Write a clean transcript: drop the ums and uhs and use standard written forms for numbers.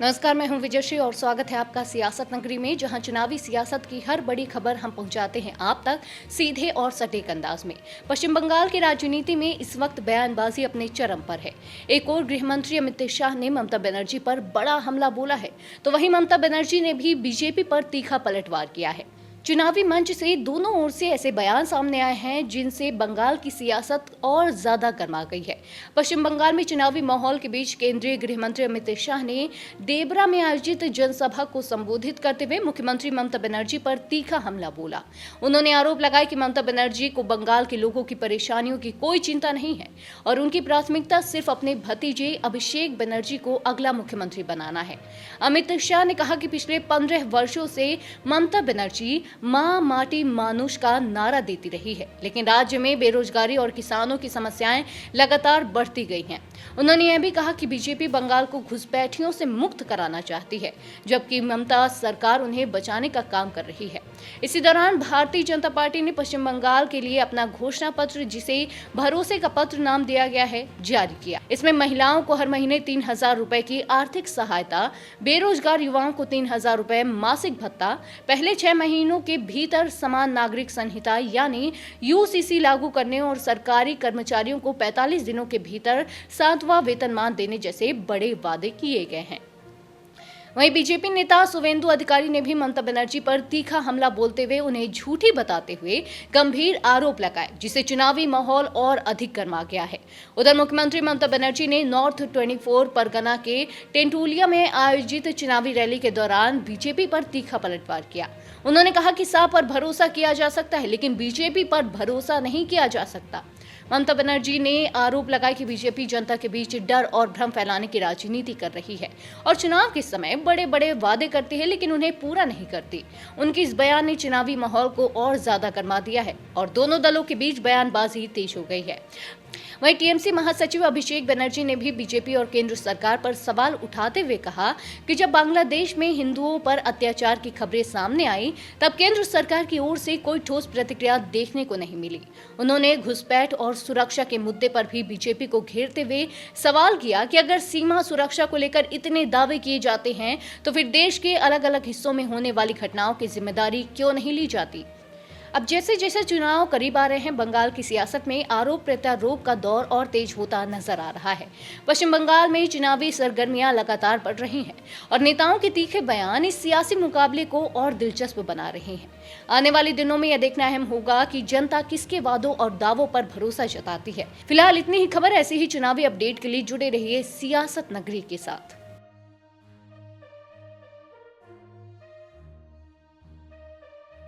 नमस्कार, मैं हूं विजयश्री और स्वागत है आपका सियासत नगरी में, जहां चुनावी सियासत की हर बड़ी खबर हम पहुंचाते हैं आप तक सीधे और सटीक अंदाज में। पश्चिम बंगाल की राजनीति में इस वक्त बयानबाजी अपने चरम पर है। एक और गृह मंत्री अमित शाह ने ममता बनर्जी पर बड़ा हमला बोला है, तो वहीं ममता बनर्जी ने भी बीजेपी पर तीखा पलटवार किया है। चुनावी मंच से दोनों ओर से ऐसे बयान सामने आए हैं जिनसे बंगाल की सियासत और ज्यादा गर्मा गई है। पश्चिम बंगाल में चुनावी माहौल के बीच केंद्रीय गृह मंत्री अमित शाह ने देबरा में आयोजित जनसभा को संबोधित करते हुए मुख्यमंत्री ममता बनर्जी पर तीखा हमला बोला। उन्होंने आरोप लगाया कि ममता बनर्जी को बंगाल के लोगों की परेशानियों की कोई चिंता नहीं है और उनकी प्राथमिकता सिर्फ अपने भतीजे अभिषेक बनर्जी को अगला मुख्यमंत्री बनाना है। अमित शाह ने कहा कि पिछले 15 वर्षों से ममता बनर्जी मां माटी मानुष का नारा देती रही है, लेकिन राज्य में बेरोजगारी और किसानों की समस्याएं लगातार बढ़ती गई हैं। उन्होंने यह भी कहा कि बीजेपी बंगाल को घुसपैठियों से मुक्त कराना चाहती है, जबकि ममता सरकार उन्हें बचाने का काम कर रही है। इसी दौरान भारतीय जनता पार्टी ने पश्चिम बंगाल के लिए अपना घोषणा पत्र, जिसे भरोसे का पत्र नाम दिया गया है, जारी किया। इसमें महिलाओं को हर महीने 3,000 रुपए की आर्थिक सहायता, बेरोजगार युवाओं को 3,000 रुपए मासिक भत्ता, पहले 6 महीनों के भीतर समान नागरिक संहिता यानी यूसीसी लागू करने और सरकारी कर्मचारियों को 45 दिनों के भीतर 7वां वेतनमान देने जैसे बड़े वादे किए गए हैं। वहीं बीजेपी नेता शुवेंदु अधिकारी ने भी ममता बनर्जी पर तीखा हमला बोलते हुए उन्हें झूठी बताते हुए गंभीर आरोप लगाए, जिससे चुनावी माहौल और अधिक गर्मा गया है। उधर मुख्यमंत्री ममता बनर्जी ने नॉर्थ 24 परगना के टेंटुलिया में आयोजित चुनावी रैली के दौरान बीजेपी पर तीखा पलटवार किया। उन्होंने कहा कि सा पर भरोसा किया जा सकता है, लेकिन बीजेपी पर भरोसा नहीं किया जा सकता। ममता बनर्जी ने आरोप लगाया कि बीजेपी जनता के बीच डर और भ्रम फैलाने की राजनीति कर रही है और चुनाव के समय बड़े बड़े वादे करती है, लेकिन उन्हें पूरा नहीं करती। उनकी इस बयान ने चुनावी माहौल को और ज्यादा गर्मा दिया है और दोनों दलों के बीच बयानबाजी तेज हो गई है। वहीं टीएमसी महासचिव अभिषेक बनर्जी ने भी बीजेपी और केंद्र सरकार पर सवाल उठाते हुए कहा कि जब बांग्लादेश में हिंदुओं पर अत्याचार की खबरें सामने आई, तब केंद्र सरकार की ओर से कोई ठोस प्रतिक्रिया देखने को नहीं मिली। उन्होंने घुसपैठ और सुरक्षा के मुद्दे पर भी बीजेपी को घेरते हुए सवाल किया कि अगर सीमा सुरक्षा को लेकर इतने दावे किए जाते हैं, तो फिर देश के अलग अलग हिस्सों में होने वाली घटनाओं की जिम्मेदारी क्यों नहीं ली जाती। अब जैसे जैसे चुनाव करीब आ रहे हैं, बंगाल की सियासत में आरोप प्रत्यारोप का दौर और तेज होता नजर आ रहा है। पश्चिम बंगाल में चुनावी सरगर्मियां लगातार बढ़ रही हैं और नेताओं के तीखे बयान इस सियासी मुकाबले को और दिलचस्प बना रहे हैं। आने वाले दिनों में यह देखना अहम होगा कि जनता किसके वादों और दावों पर भरोसा जताती है। फिलहाल इतनी ही खबर। ऐसी ही चुनावी अपडेट के लिए जुड़े रहिए सियासत नगरी के साथ।